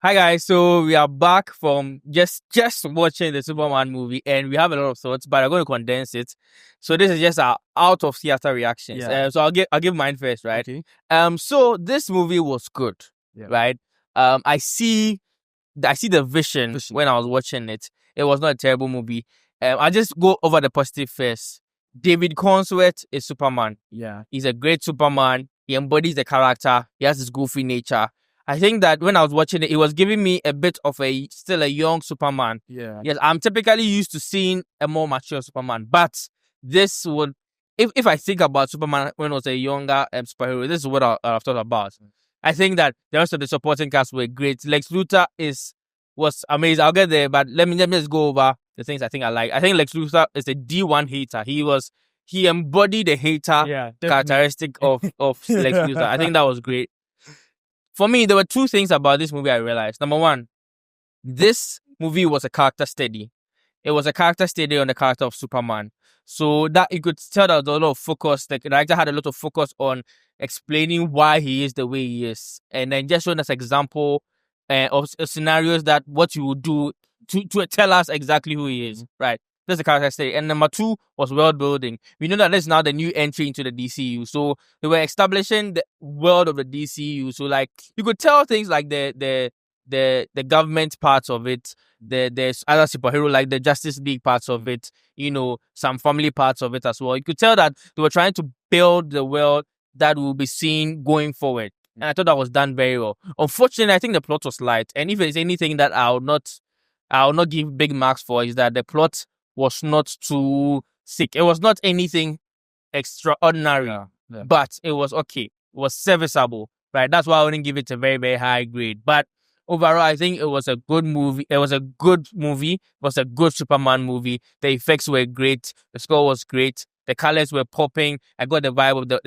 Hi guys, so we are back from just watching the Superman movie, and we have a lot of thoughts, but I'm going to condense it. So this is just our out of theater reactions. Yeah. So I'll give mine first, right? Okay. So this movie was good, Yeah. right? I see the vision when I was watching it. It was not a terrible movie. I just go over the positive first. David Cornsworth is Superman. Yeah. He's a great Superman. He embodies the character. He has his goofy nature. I think that when I was watching it, it was giving me a bit of still a young Superman. Yeah. Yes, I'm typically used to seeing a more mature Superman, but this would, if I think about Superman when I was a younger superhero, this is what I've thought about. I think that the rest of the supporting cast were great. Lex Luthor was amazing. I'll get there, but let me just go over the things I think I like. I think Lex Luthor is a D1 hater. He embodied the hater characteristic of Lex Luthor. I think that was great. For me, there were two things about this movie I realized. Number one, this movie was a character study. It was a character study on the character of Superman. So that you could tell that there was a lot of focus. The director had a lot of focus on explaining why he is the way he is. And then just showing us example of scenarios that what you would do to tell us exactly who he is. Right. That's the character study. And number two was world building. We know that this is now the new entry into the DCU. So they were establishing the world of the DCU. So like you could tell things like the government parts of it, there's other superhero like the Justice League parts of it, some family parts of it as well. You could tell that they were trying to build the world that will be seen going forward. And I thought that was done very well. Unfortunately, I think the plot was light. And if there's anything that I'll not give big marks for, is that the plot was not too sick. It was not anything extraordinary, Yeah. but it was okay. It was serviceable, right? That's why I wouldn't give it a very, very high grade. But overall, I think it was a good movie. It was a good movie. It was a good Superman movie. The effects were great. The score was great. The colors were popping. I got the vibe of the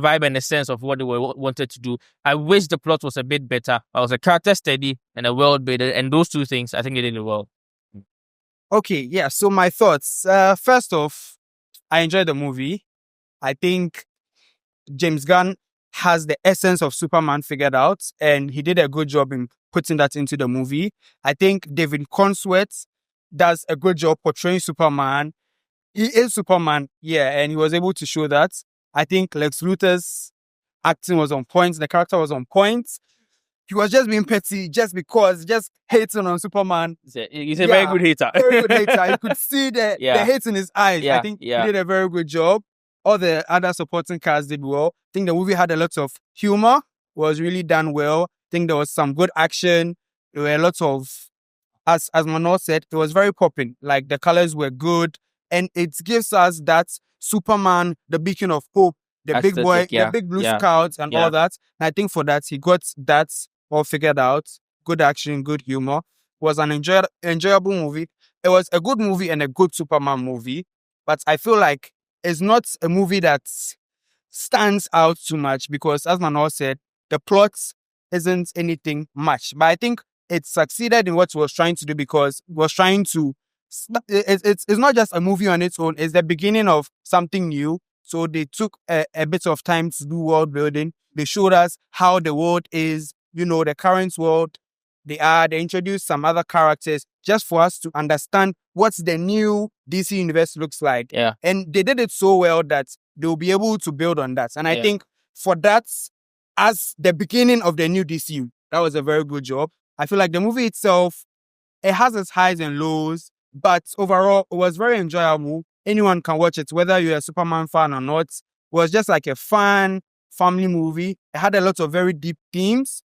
vibe and the sense of what they wanted to do. I wish the plot was a bit better. I was a character study and a world builder, and those two things I think they did it well. Okay. Yeah. So my thoughts. First off, I enjoyed the movie. I think James Gunn has the essence of Superman figured out, and he did a good job in putting that into the movie. I think David Cornsworth does a good job portraying Superman. He is Superman, yeah, and he was able to show that. I think Lex Luthor's acting was on point. The character was on point. He was just being petty just hating on Superman. He's a very good hater. Very good hater. You could see the hate in his eyes. Yeah, I think he did a very good job. All the other supporting cast did well. I think the movie had a lot of humor, was really done well. I think there was some good action. There were a lot of, as Manuel said, it was very popping. Like the colors were good. And it gives us that Superman, the beacon of hope, the big boy, the big blue scouts and all that. And I think for that, he got that all figured out. Good action, good humor. It was an enjoyable movie. It was a good movie and a good Superman movie. But I feel like it's not a movie that stands out too much because, as Manuel said, the plot isn't anything much. But I think it succeeded in what it was trying to do because it was trying to. It's not just a movie on its own. It's the beginning of something new. So they took a bit of time to do world building. They showed us how the world is, the current world. They introduced some other characters just for us to understand what the new DC universe looks like. Yeah. And they did it so well that they'll be able to build on that. And I think for that, as the beginning of the new DCU, that was a very good job. I feel like the movie itself, it has its highs and lows, but overall, it was very enjoyable. Anyone can watch it, whether you're a Superman fan or not. It was just like a fun family movie. It had a lot of very deep themes.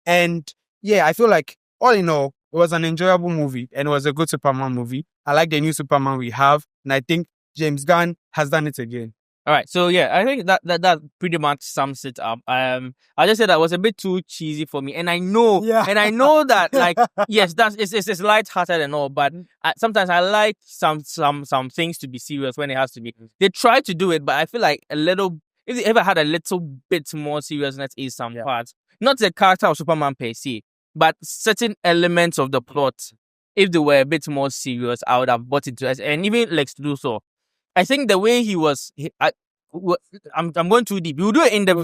And yeah, I feel like all in all, it was an enjoyable movie and it was a good Superman movie. I like the new Superman we have. And I think James Gunn has done it again. All right, so yeah, I think that pretty much sums it up. I just said that was a bit too cheesy for me, and I know that like yes, it's light-hearted and all, but sometimes I like some things to be serious when it has to be. They try to do it, but I feel like if they ever had a little bit more seriousness in some parts, not the character of Superman per se, but certain elements of the plot. If they were a bit more serious, I would have bought into it, and even Lex Luthor. I think the way he was, I'm going too deep. We'll do it in the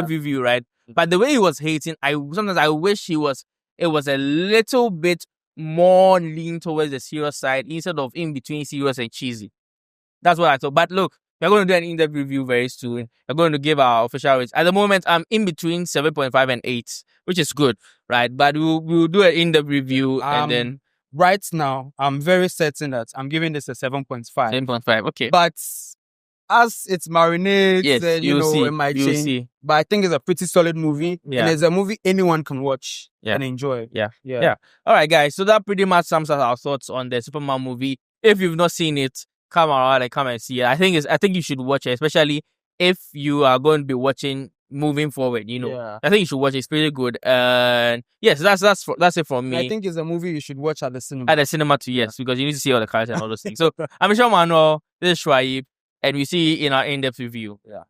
review, right? But the way he was hating, sometimes I wish he was it was a little bit more lean towards the serious side instead of in between serious and cheesy. That's what I thought. But look, we're going to do an in-depth review very soon. We're going to give our official rates. At the moment, I'm in between 7.5 and 8, which is good, right? But we'll do an in-depth review and then... Right now, I'm very certain that I'm giving this a 7.5. 7.5, okay. But as it marinates, Yes, then, you know, it might change. See. But I think it's a pretty solid movie. Yeah. And it's a movie anyone can watch and enjoy. Yeah. All right, guys. So that pretty much sums up our thoughts on the Superman movie. If you've not seen it, come around and come and see it. I think you should watch it, especially if you are going to be watching moving forward. You know, I think you should watch it. It's pretty good. And yes, that's it from me. I think it's a movie you should watch at the cinema. At the cinema too, yes, because you need to see all the characters and all those things. So I'm Michel-Manuel. This is Shuaib, and we see you in our in-depth review. Yeah.